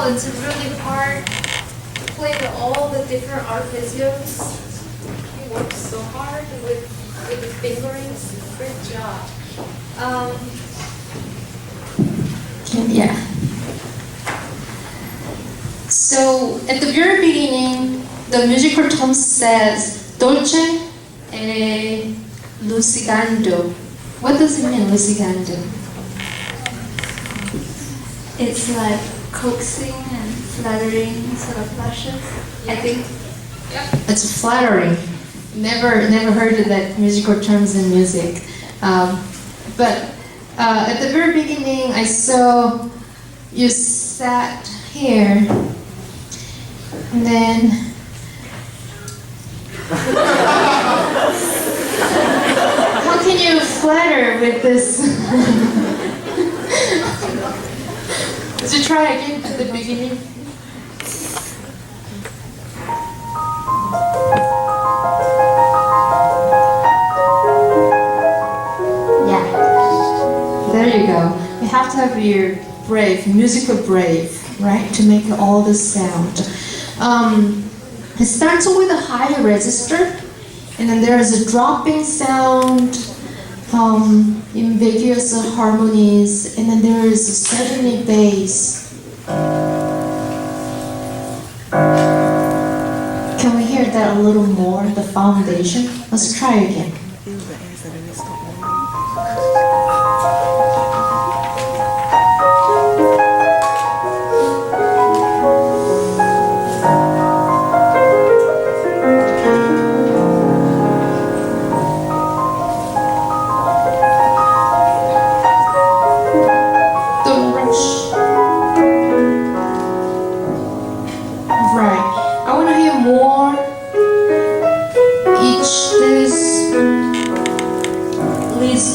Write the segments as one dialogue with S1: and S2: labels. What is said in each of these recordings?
S1: It's really hard to play all the different arpeggios. He works so hard with the fingerings. Great job.
S2: Yeah. So at the very beginning, the musical term says dolce e lucigando. What does it mean, lucigando?
S3: It's like coaxing and flattering sort of flashes, I think.
S2: It's flattering. Never heard of that musical terms in music. But at the very beginning, I saw you sat here, and then how can you flatter with this? Did you try again at the beginning? Yeah. There you go. You have to have your brave, musical brave, right, to make all the sound. It starts with a high register, and then there is a dropping sound, ambiguous harmonies, and then there is a suddenly bass. Can we hear that a little more, the foundation? Let's try again.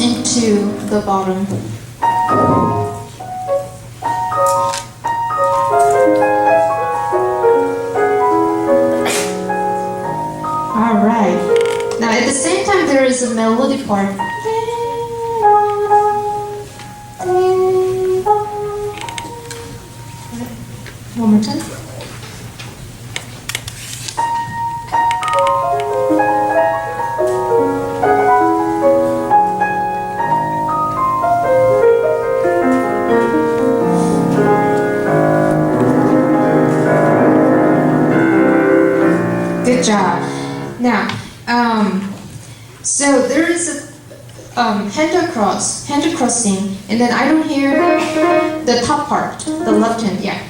S2: Into the bottom. All right. Now at the same time there is a melody part. One more time. Good job. Now, so there is a hand crossing, and then I don't hear the top part, the left hand, yeah.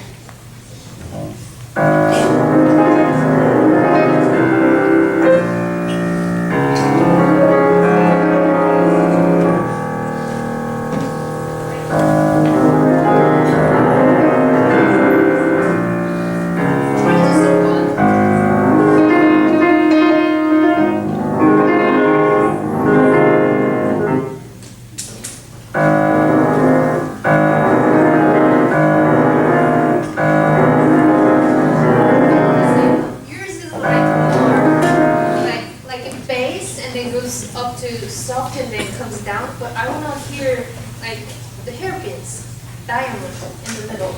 S1: Up to soft and then comes down, but I want to hear like the hairpins diamond in the middle.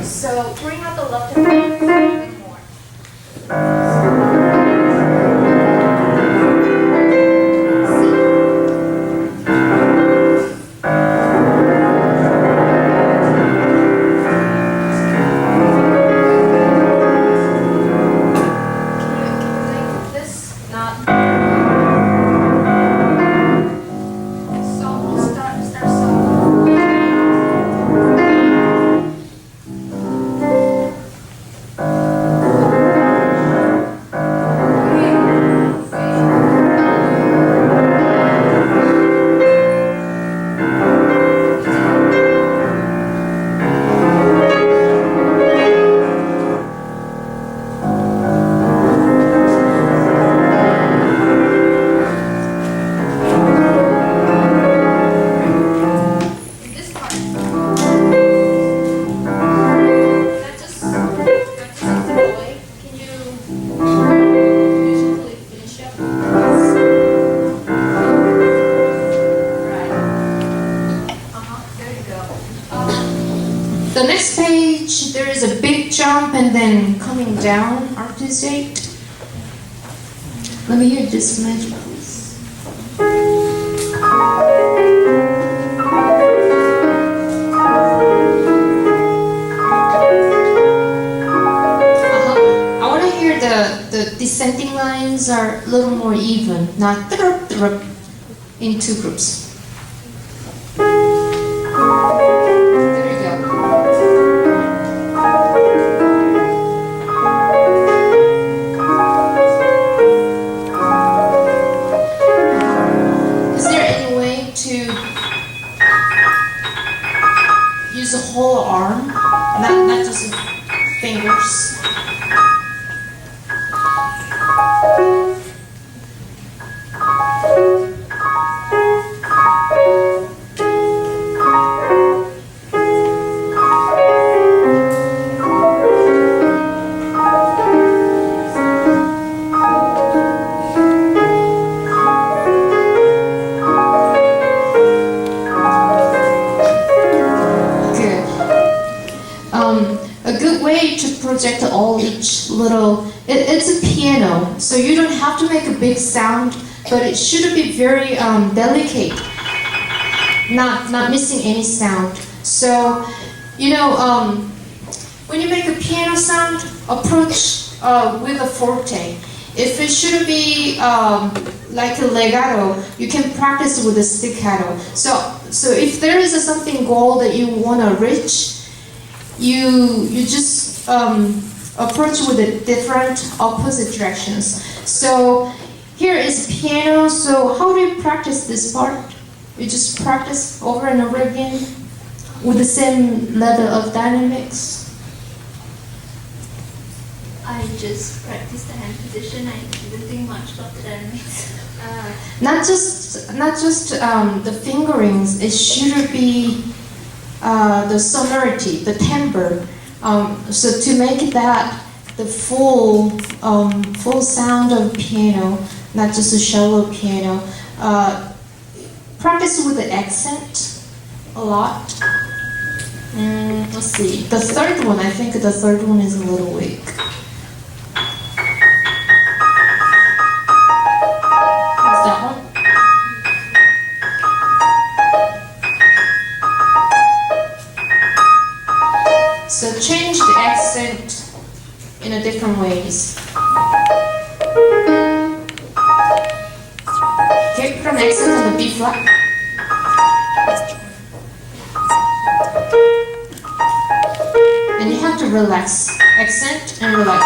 S1: So bring out the left and right a bit more.
S2: down arpeggiate. Let me hear this measure, please. I want to hear the descending lines are a little more even, not in two groups. There you go. Is there any way to use a whole arm, not just fingers? A good way to project each little, it's a piano, so you don't have to make a big sound, but it should be very delicate, not missing any sound. So, when you make a piano sound, approach with a forte. If it should be like a legato, you can practice with a staccato. So if there is something goal that you want to reach, you just approach with the different opposite directions. So here is piano. So how do you practice this part? You just practice over and over again with the same level of dynamics.
S3: I just practice the hand position. I didn't think much about the dynamics.
S2: Not just the fingerings. It should be the sonority, the timbre. So to make that the full sound of piano, not just a shallow piano. Practice with the accent a lot. Let's see. The third one, I think the third one is a little weak. How's that one? So change the accent in a different ways. Okay, put an accent on the B flat. And you have to relax. Accent and relax.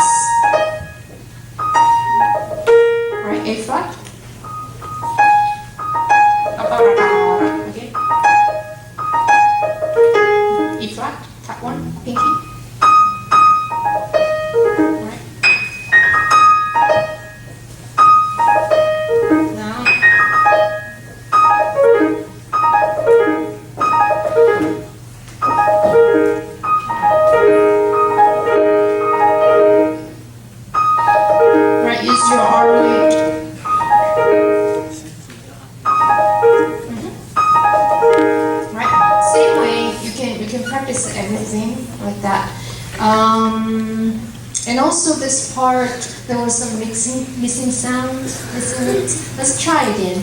S2: Right, A flat. Okay. E flat, tap one, pinky. Right. Now. Right, use your arm weight. Right, same way you can practice everything like that. And also this part, there was some missing sounds, missing notes. Let's try again.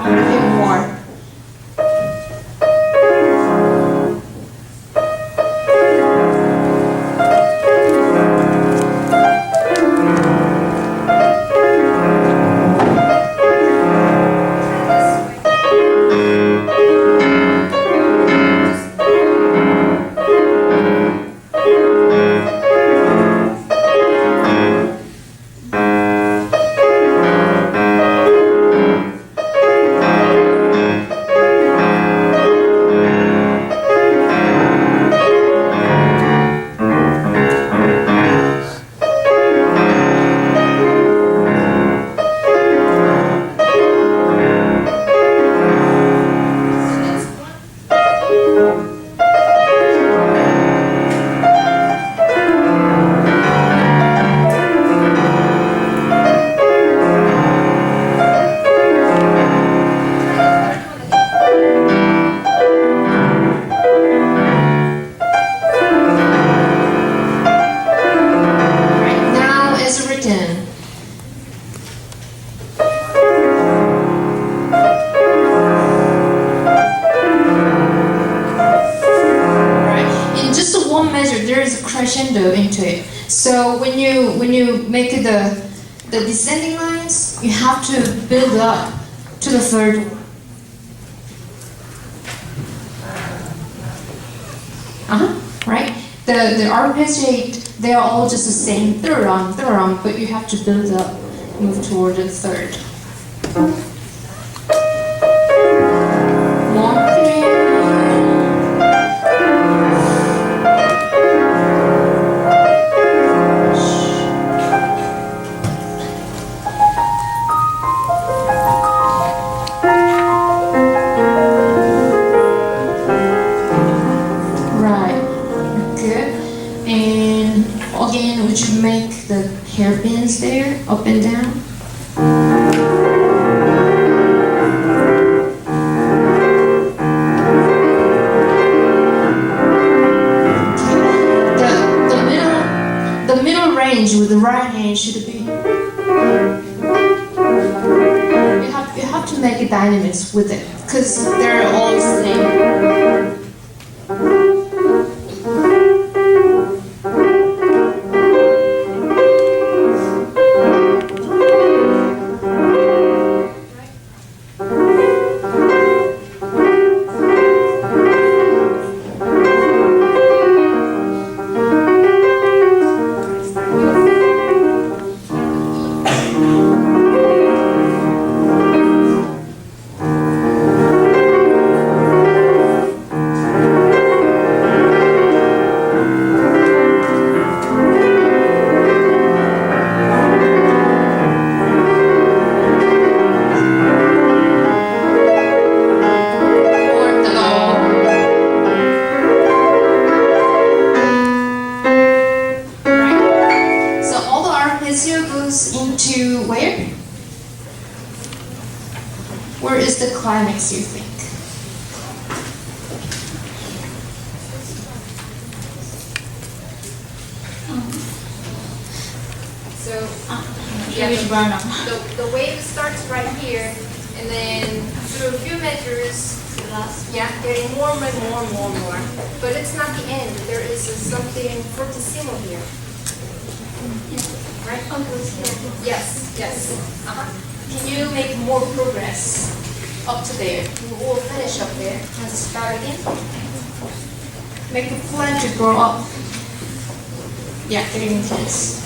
S2: A bit more. into it. So when you make the descending lines, you have to build up to the third one. Right? The arpeggiate, they are all just the same, but you have to build up, move toward the third. 1, 3. Right, good. And again, would you make the hairpins there, up and down? With the right hand should be. You have to make a dynamics with it because they're all the same. Into where? Where is the climax, you think?
S1: So, yeah, the wave starts right here, and then through a few measures, yeah, getting more and more. But it's not the end. There is something fortissimo here. Right? Yes. Can you make more progress up to there? We'll finish up there. Let's start again. Make the flange grow up. Yeah, getting intense.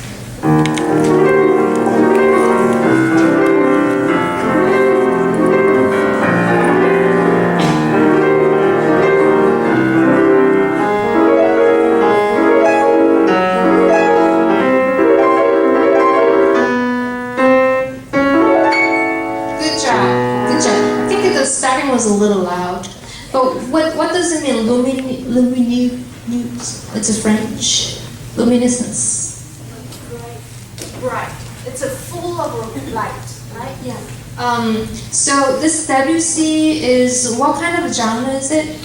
S1: Was a little loud, but what does it mean? Lumineux. It's a French. Luminescence. Bright. It's a full of light, right? Yeah. So this Debussy is what kind of a genre is it?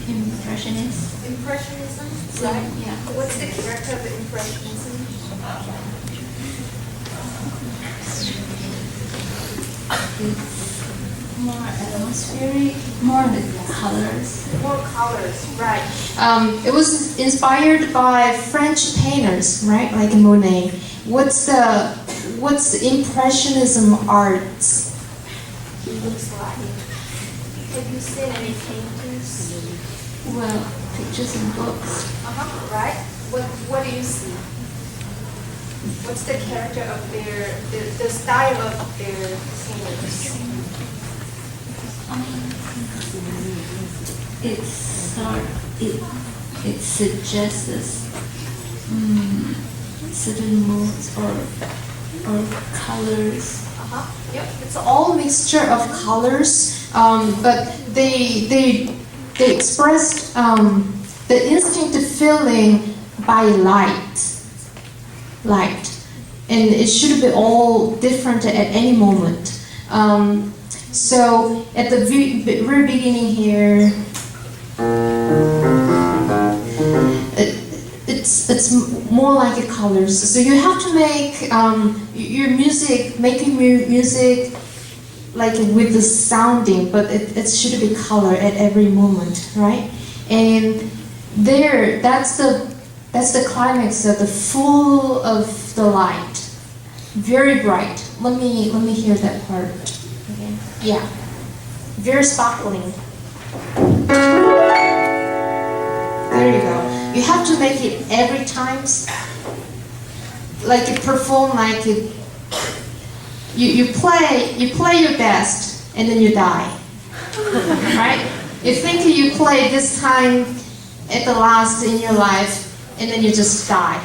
S1: Impressionism. Right. Yeah. What's the character of Impressionism?
S3: It's more atmospheric, more colors.
S1: More colors, right.
S2: It was inspired by French painters, right? Like Monet. What's the Impressionism arts?
S1: It looks like. Have you seen any paintings?
S3: Well, pictures and books.
S1: Right. What do you see? What's the character of the style of their paintings?
S3: It suggests certain moods or colors.
S2: Yep. It's all mixture of colors, but they expressed the instinctive feeling by light, and it should be all different at any moment. So at the very beginning here, it's more like a colors. So you have to make your music, like with the sounding, but it should be color at every moment, right? And there, that's the climax of the full of the light, very bright. Let me hear that part again. Yeah, very sparkling. There you go. You have to make it every time, like you perform like it. You play your best and then you die, right? You think you play this time at the last in your life and then you just die.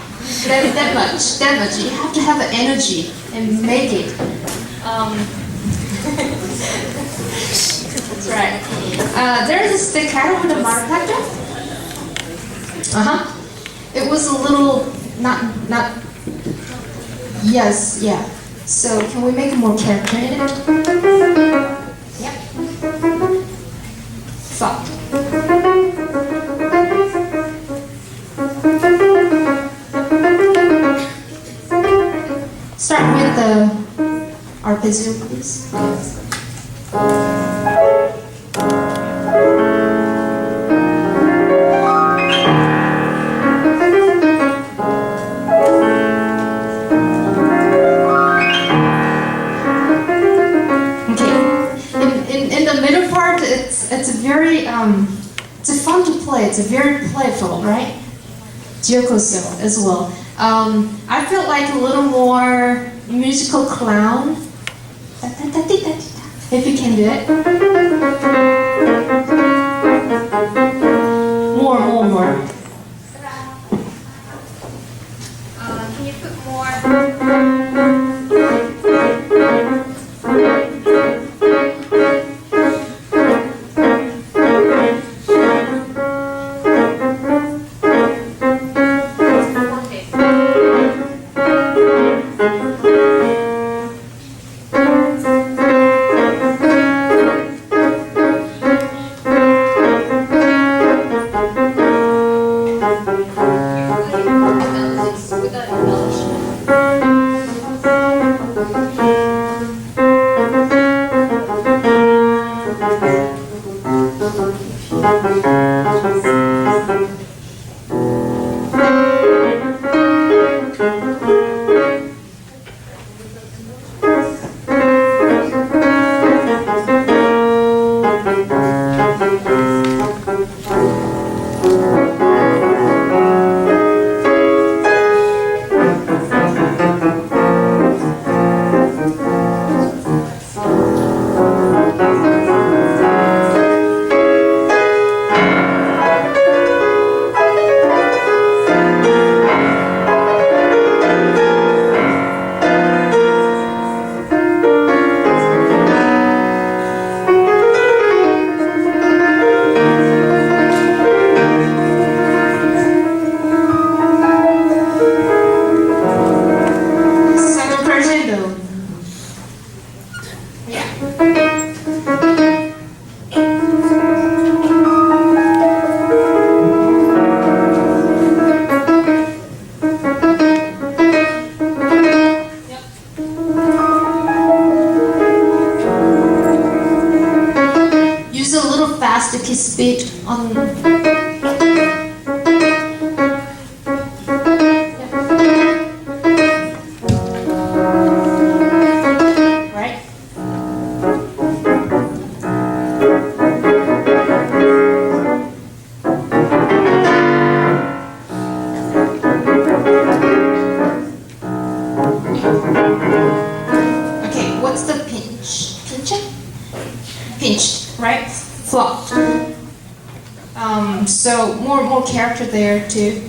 S2: That much. You have to have the energy and make it. That's right. There is a staccato with a marcato. It was a little not. Yes, yeah. So can we make more character in it? Yep. Soft. Start with the arpeggio, please. It's very it's fun to play. It's very playful, right? Jokoso as well. I feel like a little more musical clown. If you can do it. More.
S1: Can you put more?
S2: The kiss beat on. Right? Okay, what's the pinch? Pinched, right? Flopped. So more character there too.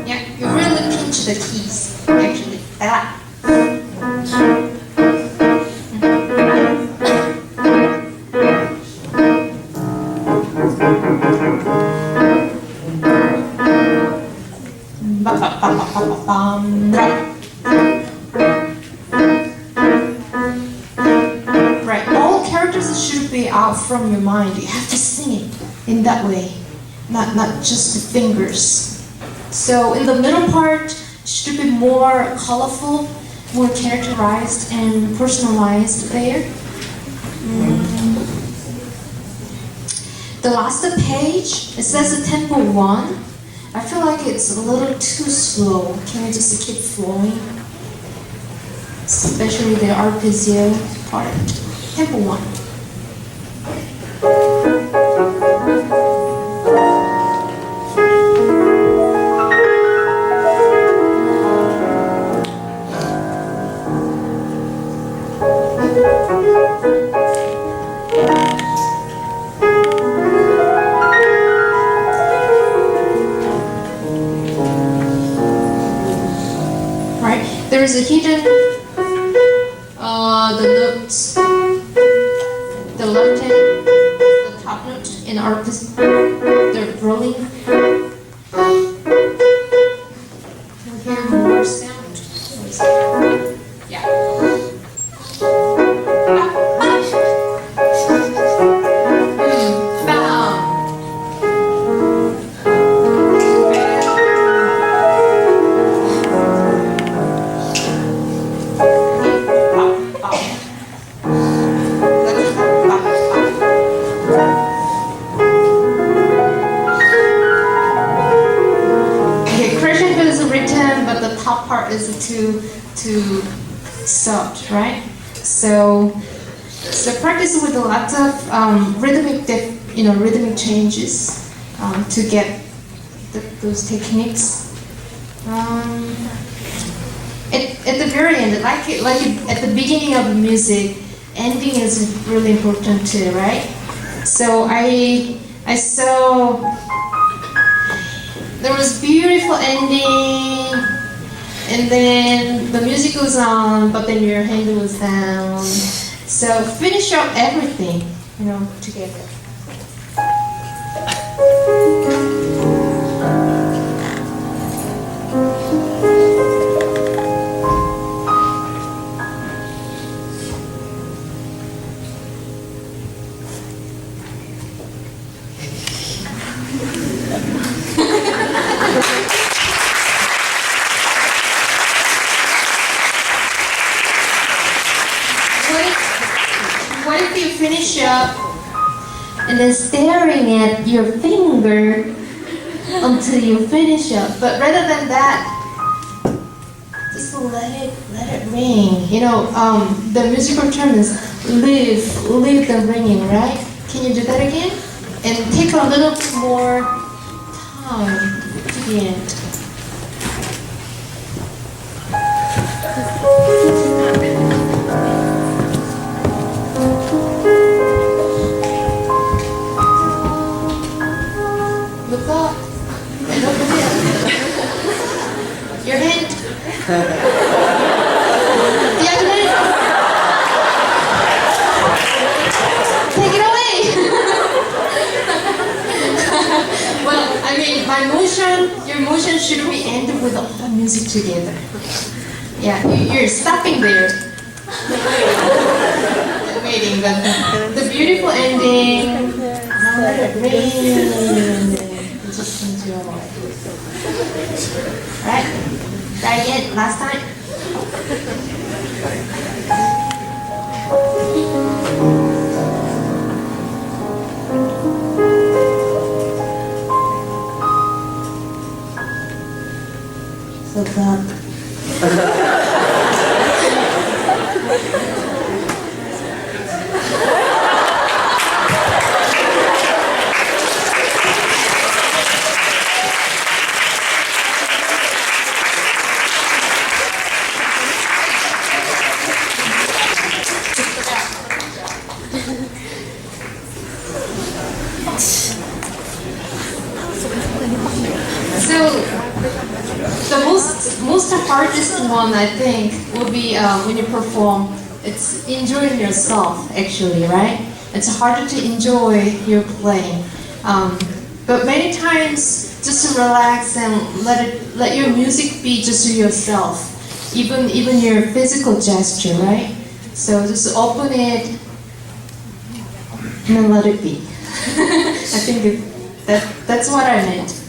S2: Yeah, you really pinch the keys actually. Right, all characters should be out from your mind. You have to sing it in that way, not just the fingers. So in the middle part should be more colorful, more characterized and personalized there. the last page, it says the tempo 1. I feel like it's a little too slow. Can we just keep flowing? Especially the arpeggio part. Tempo 1. There is a hidden, the notes, the left hand, the top note in arpeggio, they're rolling. You'll hear more sound. Yeah. Top part is too soft, right? So practice with a lot of rhythmic changes to get those techniques. At the very end, like at the beginning of the music, ending is really important too, right? So I saw there was beautiful ending. And then the music goes on, but then your hand goes down. So finish up everything, together. What if you finish up and then staring at your finger until you finish up? But rather than that, just let it ring. The musical term is leave the ringing, right? Can you do that again? And take a little bit more time to the end. Look up. Look at your hand. The other hand. Take it away. Well, I mean, your motion should be ended with all the music together. Yeah, you're stopping there. Waiting, but the beautiful ending. Let it rain. Just enjoy. Right? Try again. Last time. So that. So the most hardest one, I think, will be when you perform. It's enjoying yourself, actually, right? It's harder to enjoy your playing, but many times just to relax and let your music be just yourself, even your physical gesture, right? So just open it and then let it be. I think that's what I meant.